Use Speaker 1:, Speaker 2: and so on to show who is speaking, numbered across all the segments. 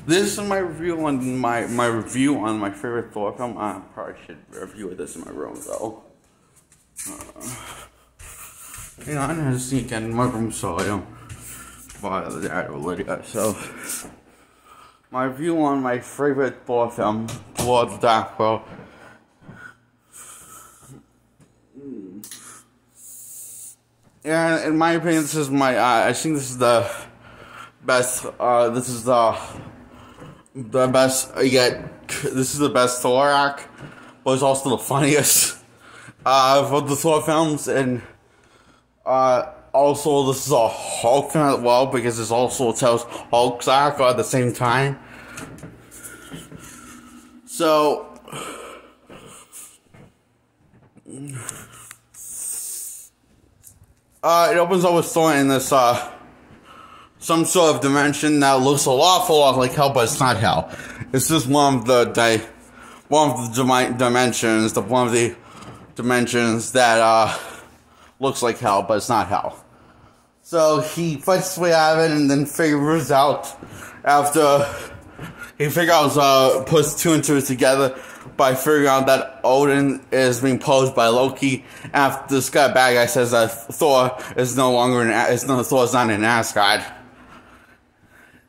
Speaker 1: This is my review on my review on my favorite Thor film. I probably should review this in my room though. I'm gonna sneak in my room so I don't bother that already. So, my review on my favorite Thor film, Thor: The Dark World. And in my opinion, this is I think this is the best. This is the best. This is the best Thor act, but it's also the funniest of the Thor films. And also, this is a Hulk film as well, because it also tells Hulk's act at the same time. So, it opens up with Thor in this, some sort of dimension that looks an awful lot like hell, but it's not hell. It's just one of the dimensions that, looks like hell, but it's not hell. So, he fights his way out of it, and then figures out, puts two and two together, by figuring out that Odin is being posed by Loki. After this bad guy says that Thor is Thor's not in Asgard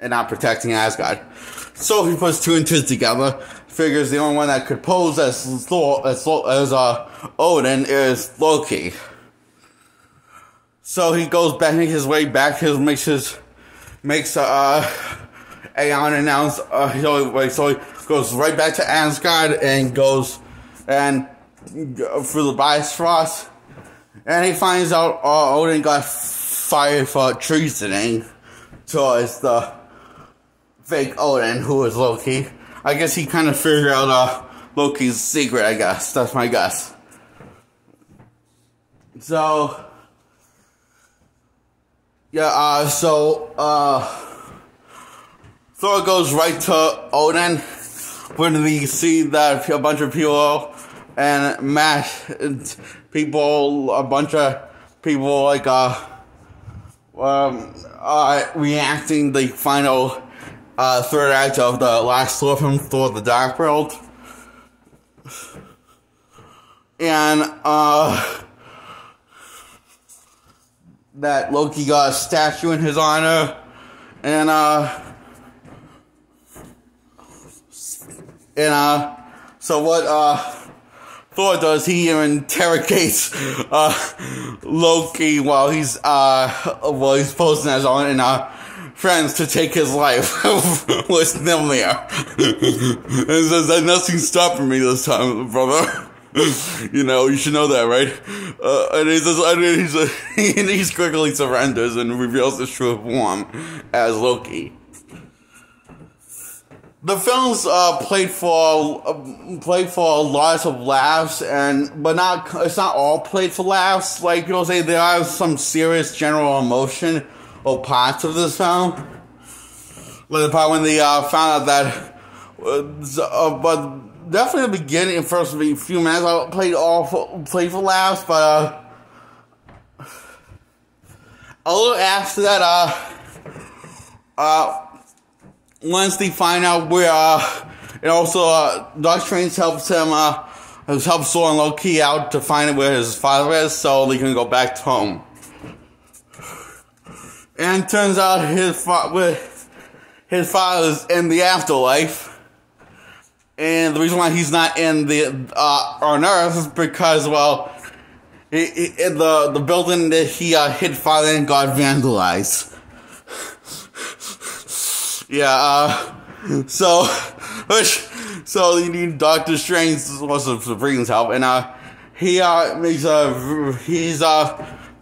Speaker 1: and not protecting Asgard. So he puts two and two together. Figures the only one that could pose as Odin is Loki. So he goes back, makes his way back. Makes Aeon announce. So he goes right back to Asgard and goes through the Bifrost, and he finds out Odin got fired for treasoning towards the fake Odin, who is Loki. I guess he kind of figured out Loki's secret. I guess that's my guess. So yeah, Thor goes right to Odin when we see that a bunch of people and a bunch of people reacting the final third act of the last Thor film, Thor: The Dark World. And that Loki got a statue in his honor, and so what Thor does, he interrogates Loki while he's posing as on friends to take his life with Mjolnir. And says that nothing's stopping me this time, brother. You should know that, right? And he quickly surrenders and reveals his true form as Loki. The film's played for lots of laughs, but it's not all played for laughs. Like you'll say, there are some serious general emotion or parts of this film. Like the part when they found out that, but definitely the beginning, first few minutes, I played for laughs, but a little after that, once they find out where, and also, Doctor Strange helps Thor and Loki out to find out where his father is, so they can go back to home. And it turns out his father's in the afterlife. And the reason why he's not on Earth is because, the building that he hid father in got vandalized. Yeah, so you need Doctor Strange also to bring his help, and he's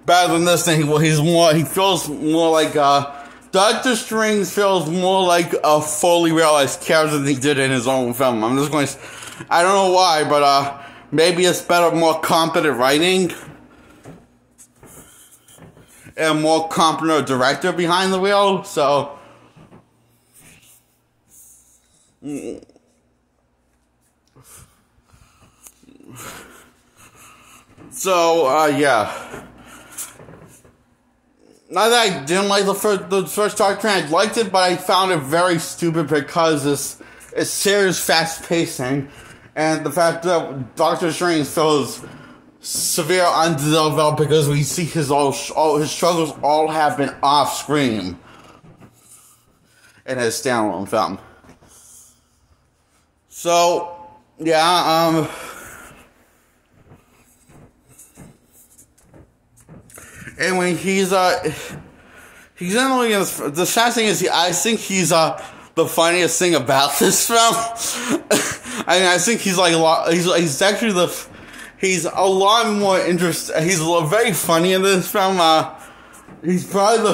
Speaker 1: better than this thing. Well, he feels more like Doctor Strange feels more like a fully realized character than he did in his own film. I don't know why, but maybe it's better, more competent writing and more competent director behind the wheel. Yeah. not that I didn't like the first Doctor Strange, I liked it, but I found it very stupid because it's serious, fast pacing, and the fact that Doctor Strange feels severe underdeveloped because we see all his struggles all happen off screen in his standalone film. So yeah, and when he's not only the sad thing is I think he's the funniest thing about this film. I mean, I think he's like a lot. He's actually he's a lot more interesting. He's very funny in this film. He's probably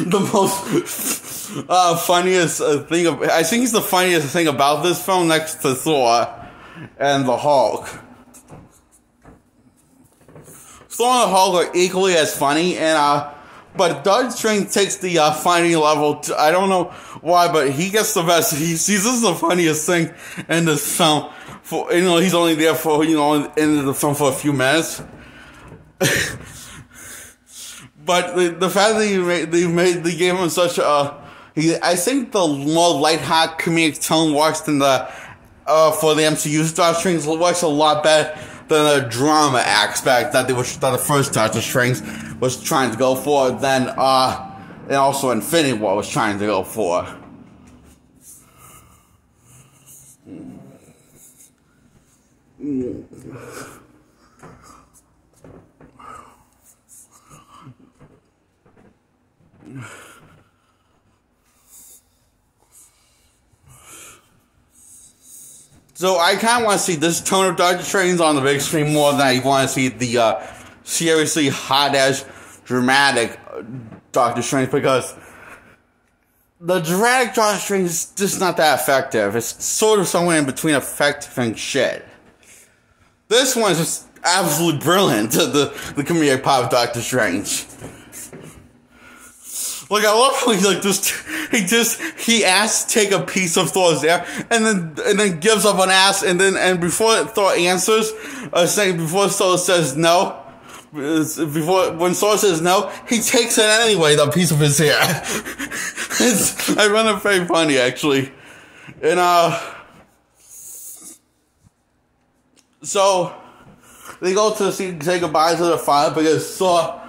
Speaker 1: the most funniest thing. I think he's the funniest thing about this film next to Thor and the Hulk. Thor and the Hulk are equally as funny, but Doctor Strange takes the funny level. I don't know why, but he gets the best. This is the funniest thing in this film. He's only there for in the film for a few minutes. But the fact that they gave him such I think the more lighthearted comedic tone works than for the MCU's Doctor Strange works a lot better than the drama aspect that the first Doctor Strange was trying to go for, and also Infinity War was trying to go for. So I kind of want to see this tone of Doctor Strange on the big screen more than I want to see the seriously hot-edge, dramatic Doctor Strange, because the dramatic Doctor Strange is just not that effective. It's sort of somewhere in between effective and shit. This one's just absolutely brilliant, the comedic part of Doctor Strange. Like, I love how he asks to take a piece of Thor's air, and then gives up on ass, and before Thor answers, before Thor says no, when Thor says no, he takes it anyway, the piece of his hair. I find it very funny, actually. And, so, they go to say goodbye to their father, because Thor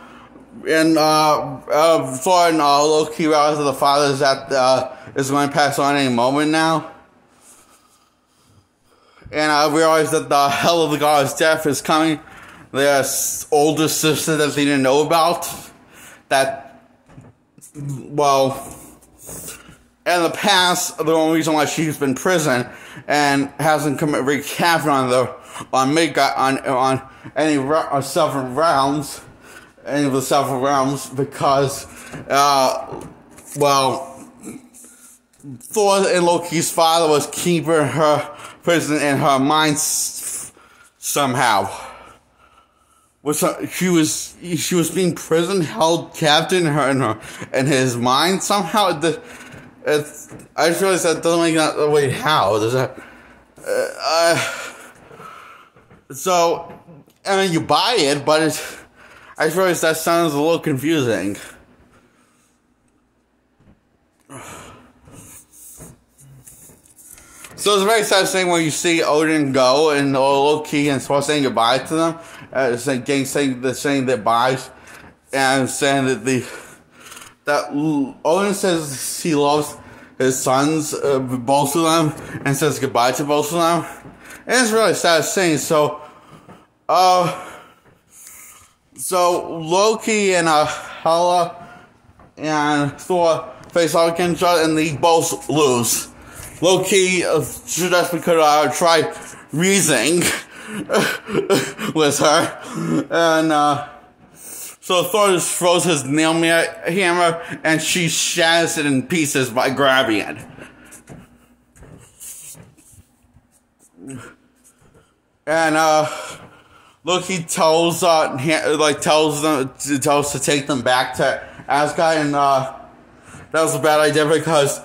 Speaker 1: and Loki realize that the father is going to pass on any moment now. And I realize that the hell of the god's death is coming. Their older sister that they didn't know about. In the past, the only reason why she's been in prison and hasn't wreaked havoc on any several realms. Any of the several realms, because, Thor and Loki's father was keeping her prison in her mind somehow. She was being prison held captive in his mind somehow. I just realized that doesn't make that. Wait, how does that? So, I mean, you buy it, but I realize that sounds a little confusing. So it's a very sad thing when you see Odin go and Loki and Thor saying goodbye to them, saying their byes, and saying that Odin says he loves his sons, both of them, and says goodbye to both of them. And it's really sad thing. So Loki and Hela and Thor face off against each other, and they both lose. Loki just could try reasoning with her, and so Thor just throws his nail hammer, and she shatters it in pieces by grabbing it. And Loki tells them to take them back to Asgard, and that was a bad idea because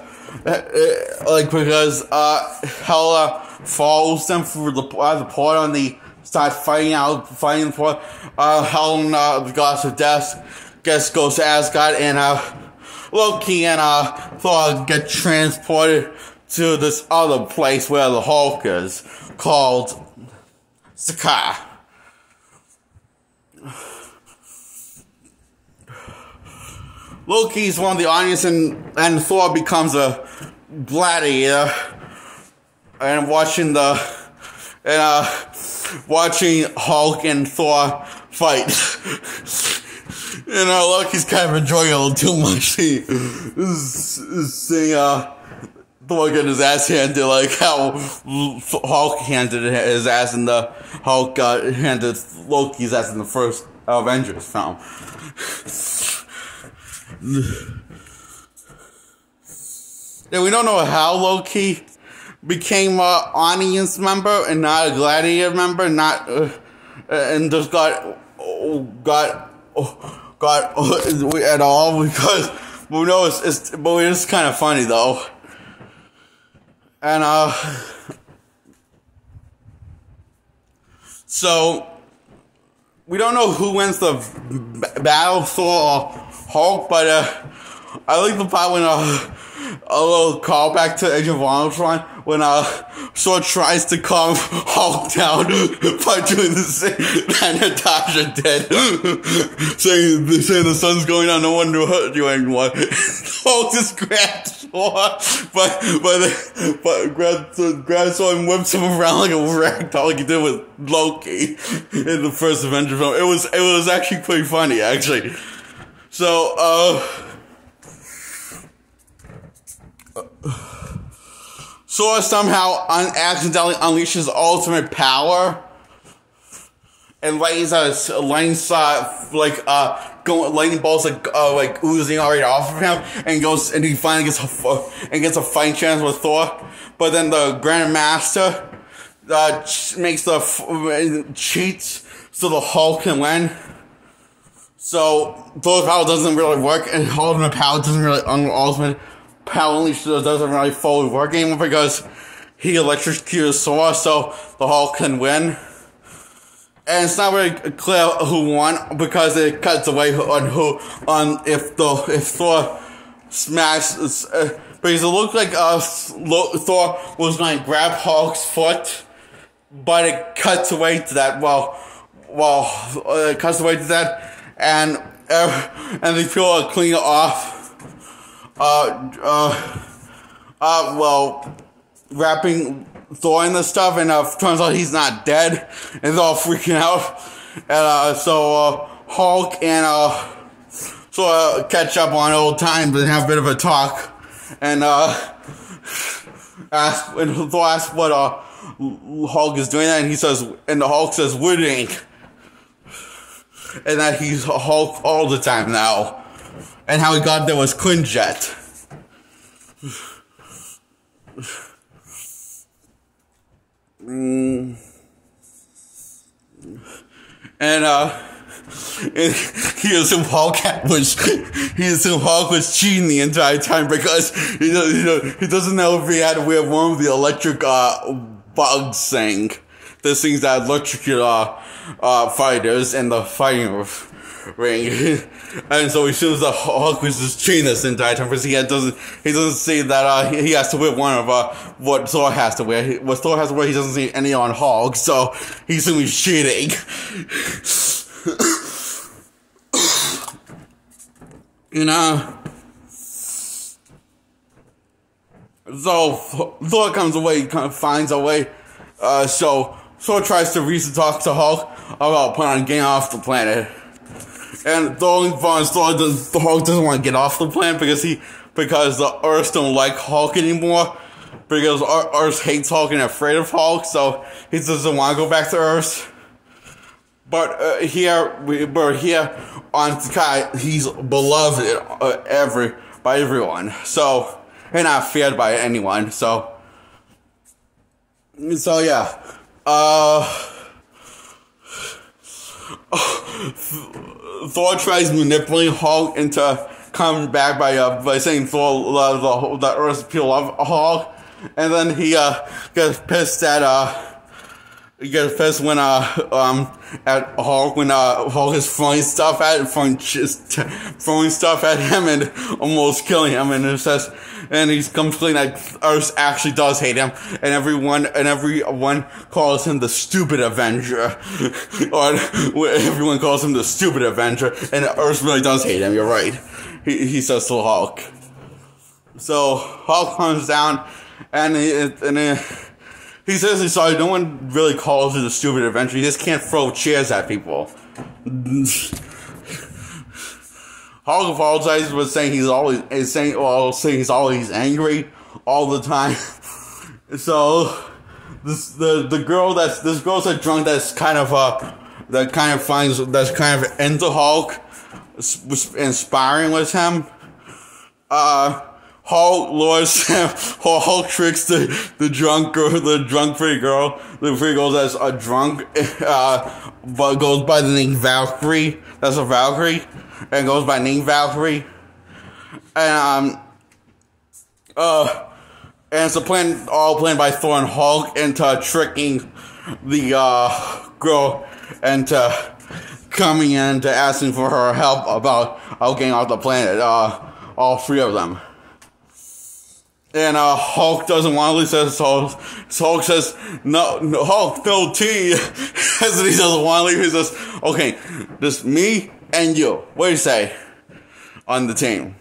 Speaker 1: Hela follows them through the portal, and they start fighting the portal. Hela, the goddess of death, guess goes to Asgard, and Loki and Thor get transported to this other place where the Hulk is, called Sakaar. Loki's one of the audience, and Thor becomes a gladiator, and watching Hulk and Thor fight. Loki's kind of enjoying it a little too much. Seeing Thor get his ass handed, like how Hulk handed his ass in the Hulk handed Loki's ass in the first Avengers film. Yeah, we don't know how Loki became an audience member and not a gladiator member, and just got at all, because we know it's kind of funny though. And so we don't know who wins the battle, Thor or Hulk, but I like the part when a little callback to Age of Ultron when Thor tries to calm Hulk down by doing the same that Natasha did, saying the sun's going down, no one to hurt you anymore. Hulk just grabs Thor, but grabs Thor and whips him around like a ragdoll, like he did with Loki in the first Avengers film. It was actually pretty funny, actually. So Thor somehow accidentally unleashes ultimate power and lightning bolts like oozing already off of him, and he finally gets a fighting chance with Thor. But then the Grandmaster makes cheats so the Hulk can win. So Thor's power doesn't really work, and ultimate power doesn't really doesn't really fully work anymore because he electrocutes Thor, so the Hulk can win. And it's not really clear who won because it cuts away on if Thor smashes. Because it looked like Thor was going to grab Hulk's foot, but it cuts away to that. It cuts away to that, and the people are cleaning it off. Wrapping Thor in the stuff, and turns out he's not dead, and they're all freaking out. And so Hulk and Thor catch up on old times and have a bit of a talk, and Thor asks what Hulk is doing, and the Hulk says woodying, and that he's a Hulk all the time now, and how he got there was Quinjet. And he assumed Hulk was cheating the entire time because he doesn't know if he had to wear one of the electric bugs thing. This thing's that electrocute fighters in the fighting ring. And so he assumes the Hulk was just cheating this entire time because he doesn't see that he has to wear one of what Thor has to wear. What Thor has to wear, he doesn't see any on Hulk, so he assumes he's cheating. So Thor finds a way. So Thor tries to reason talk to Hulk about planning on getting off the planet. And the only problem is the Hulk doesn't want to get off the planet because the Earth don't like Hulk anymore. Because Earth hates Hulk and afraid of Hulk, so he doesn't want to go back to Earth. But here on Sky, he's beloved by everyone. So and not feared by anyone. So yeah. Thor tries manipulating Hulk into coming back by saying the Earth people love Hulk, and then he gets pissed at He gets pissed when at Hulk when Hulk is throwing stuff at him and almost killing him, and it says, and he's complaining that Earth actually does hate him, and everyone calls him the stupid Avenger, or everyone calls him the stupid Avenger, and Earth really does hate him. You're right. He says to Hulk. So Hulk comes down, and he says he's sorry. No one really calls it a stupid Avenger. He just can't throw chairs at people. Hulk apologizes, but saying he's always angry all the time. So this girl's a drunk that's kind of into Hulk, inspiring with him. Hulk lures him. Hulk tricks the pretty girl. The pretty girl that's a drunk, but goes by the name Valkyrie. That's a Valkyrie, and goes by name Valkyrie. And it's all planned by Thor and Hulk into tricking the girl into coming in to asking for her help about getting off the planet. All three of them. And Hulk doesn't want to listen. So Hulk says, no, Hulk, no tea. And he doesn't want to leave. He says, okay, just me and you. What do you say on the team?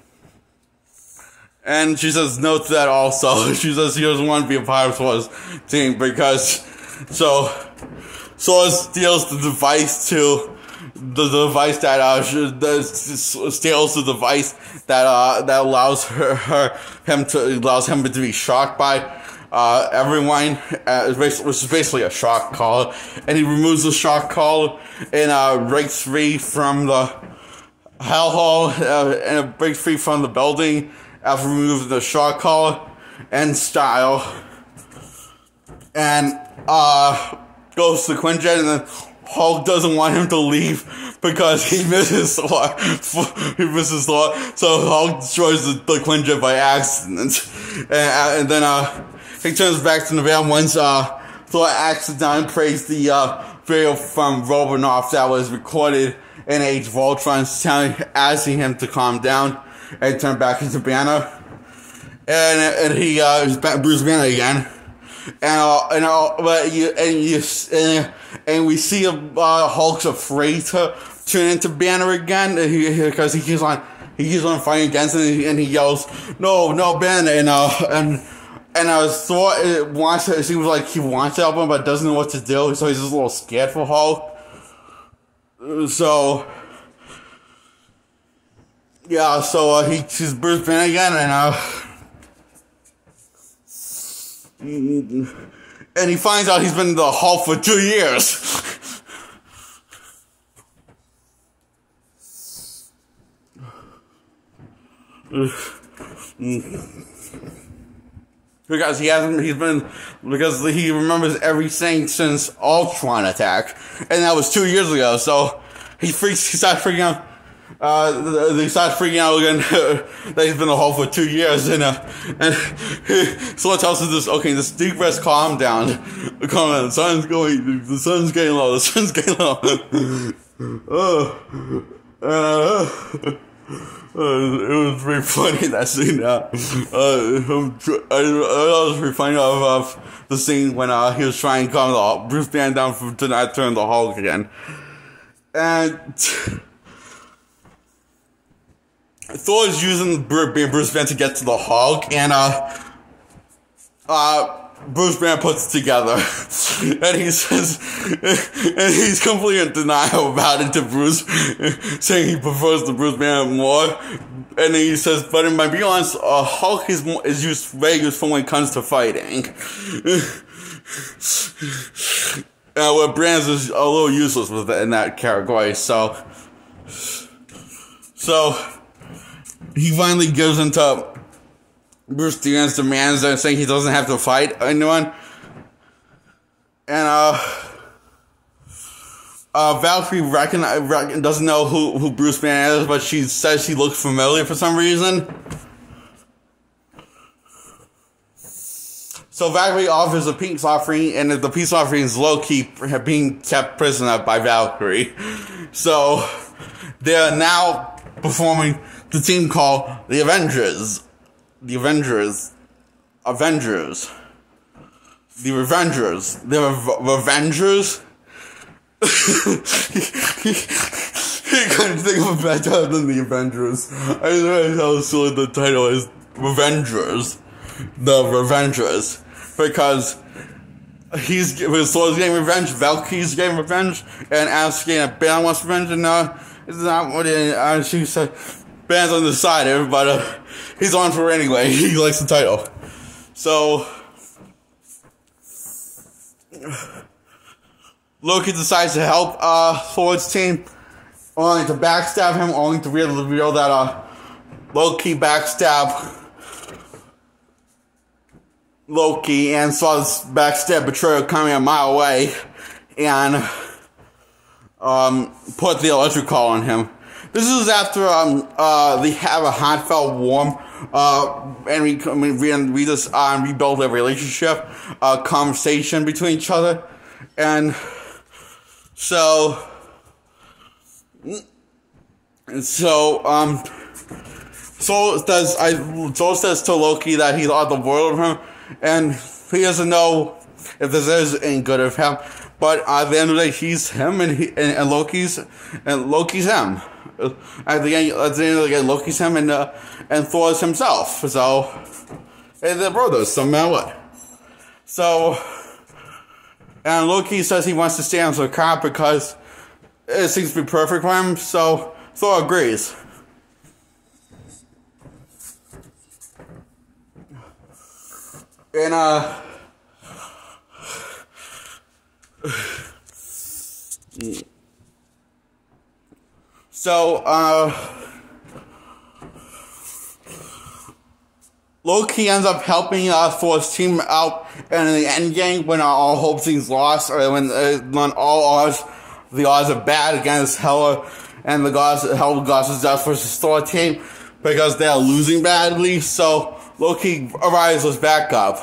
Speaker 1: And she says no to that also. She says she doesn't want to be a part of Thor's team because Thor steals the device that allows him to be shocked by everyone, which is basically a shock collar, and he removes the shock collar and breaks free from the hellhole and breaks free from the building after removing the shock collar and style, and goes to Quinjet, and then Hulk doesn't want him to leave because he misses Thor. So Hulk destroys the Quinjet by accident. And then he turns back to the van once Thor accidentally plays the video from Robinoff that was recorded in Age of Ultron, asking him to calm down and turn back into Banner. And he is Bruce Banner again. And we see Hulk's afraid to turn into Banner again because he keeps on fighting against him, and he yells, "No, Banner!" And Thor it seems like he wants to help him, but doesn't know what to do, so he's just a little scared for Hulk. So yeah, he's Bruce Banner again, and he finds out he's been in the Hulk for 2 years. Because he remembers everything since Ultron attack, and that was 2 years ago. So he starts freaking out. They start freaking out again that he's been in the Hulk for 2 years, and someone tells us this. Okay, this deep rest, calm down. The sun's getting low. It was pretty funny, that scene. I was pretty funny of the scene when he was trying to calm Bruce Banner down to not turn the Hulk again, and Thor is using Bruce Banner to get to the Hulk, and Bruce Banner puts it together, and he says, and he's completely in denial about it to Bruce, saying he prefers the Bruce Banner more, and he says, but in my view, Hulk is very useful when it comes to fighting. Where Brands is a little useless in that category, so he finally gives into Bruce Banner's demands and saying he doesn't have to fight anyone. And Valkyrie doesn't know who Bruce Banner is, but she says she looks familiar for some reason. So Valkyrie offers a peace offering, and the peace offering is Loki being kept prisoner by Valkyrie. So they're now performing the team called the Avengers. The Avengers. The Revengers. You couldn't think of a better than the Avengers. I realized how silly the title is. Revengers. The Revengers. Because Thor's getting revenge, Valkyrie's getting revenge, and asking if Ben wants revenge, and it's not what she said. Ben's undecided, but he's on for it anyway. He likes the title. So Loki decides to help Thor's team, only to backstab him, only to reveal that Loki backstab Loki and saw this backstab betrayal coming a mile away, and put the electric call on him. This is after they have a heartfelt, warm, and we just rebuild their relationship, conversation between each other, and so Thor says to Loki that he thought the world of him, and he doesn't know if this is any good of him. But at the end of the day, he's him, and Loki's him. At the end of the day, Loki's him, and Thor's himself. So, and they're brothers, no matter what. So, and Loki says he wants to stay on the cop because it seems to be perfect for him. So Thor agrees. And so Loki ends up helping Thor's team out, and in the end game, when all hope seems lost, or when all odds, the odds are bad against Hela and the gods of Death versus Thor team, because they are losing badly. So Loki arises back up.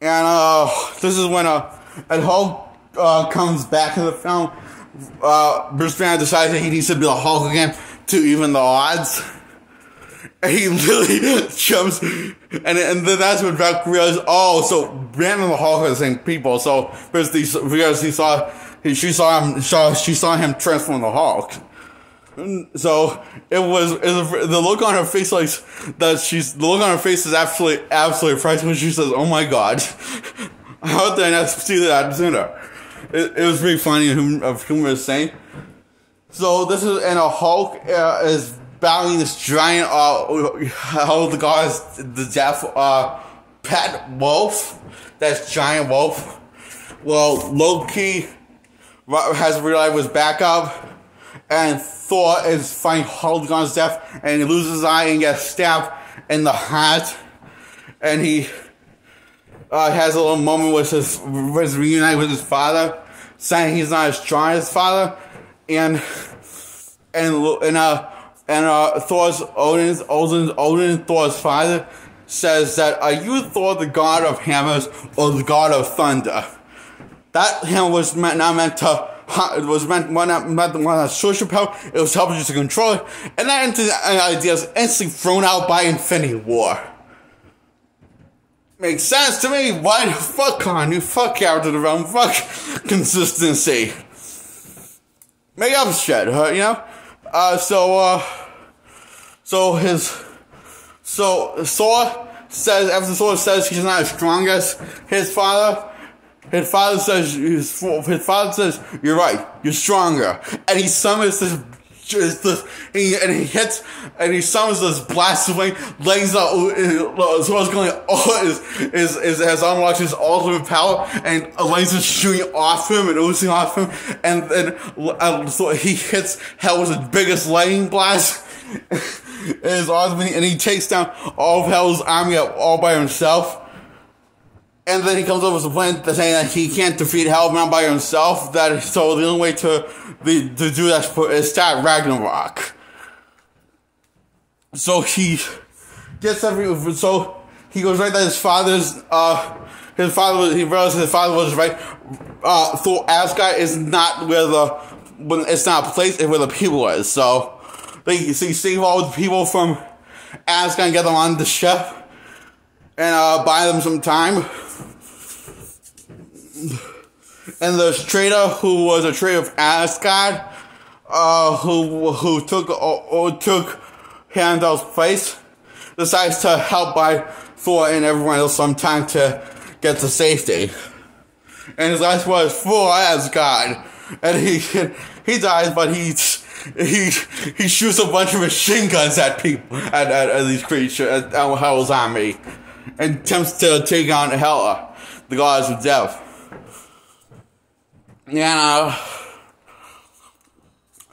Speaker 1: And this is when Hulk comes back in the film. Bruce Banner decides that he needs to be the Hulk again to even the odds. And he literally jumps, and then that's when Valkyrie realizes, oh, so Banner and the Hulk are the same people. So because she saw him transform the Hulk. So the look on her face, like the look on her face is absolutely frightening when she says, "Oh my God, how did I not see that sooner?" It was pretty funny of humorous saying. So this is, and a Hulk is battling this giant how the gods, the death pet wolf, that's giant wolf. Well, Loki has realized was back up. And Thor is fighting Hulk on his death, and he loses his eye and gets stabbed in the heart. And he has a little moment with his reunited with his father, saying he's not as strong as his father. And Thor's Odin, Thor's father, says that, "Are you Thor, the god of hammers, or the god of thunder?" That hammer was not meant to. It was meant to social power. It was helping you to control it, and that idea is instantly thrown out by Infinity War. Makes sense to me. Why? Fuck continuity, fuck character development, fuck consistency. Make up shit, you know. So Thor says, after Thor says he's not as strong as his father. His father says, "You're right. You're stronger." And he summons he summons this blast of flame, lays out. So what's going on has unlocked his ultimate power, and lasers shooting off him and oozing off him, and then so he hits Hell with his biggest lightning blast. And he takes down all of Hell's army all by himself. And then he comes up with a plan saying that he can't defeat Hellbound by himself. So the only way to do that is start Ragnarok. So he gets so he goes right that his father, he realizes his father was right. Thor Asgard is not it's not a place, it's where the people is. So he save all the people from Asgard and get them on the ship and buy them some time. And the trader who was a trader of Asgard, who took Heimdall's place, decides to help buy Thor and everyone else some time to get to safety. And his last word is for Asgard. And he dies, but he shoots a bunch of machine guns at people, at these creatures, at Hela's army, and attempts to take on Hela, the goddess of death. Yeah.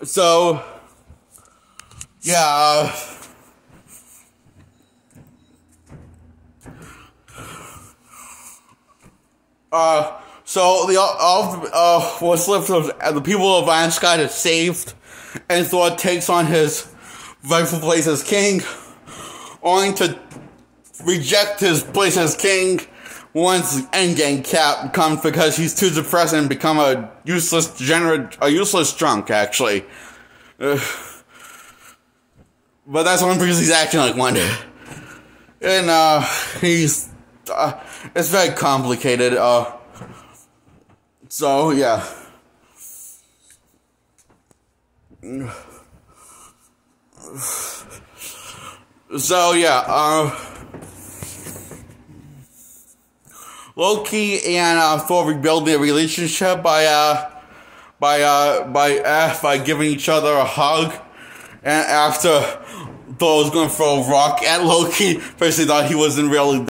Speaker 1: So yeah. So what's left of the people of Asgard is saved, and Thor takes on his rightful place as king, only to reject his place as king once Endgame Cap comes because he's too depressed and become a useless drunk, actually. But that's only because he's acting like one. And it's very complicated. So yeah. So yeah. Loki and Thor rebuild their relationship by giving each other a hug. And after Thor was going to throw a rock at Loki, first he thought he wasn't really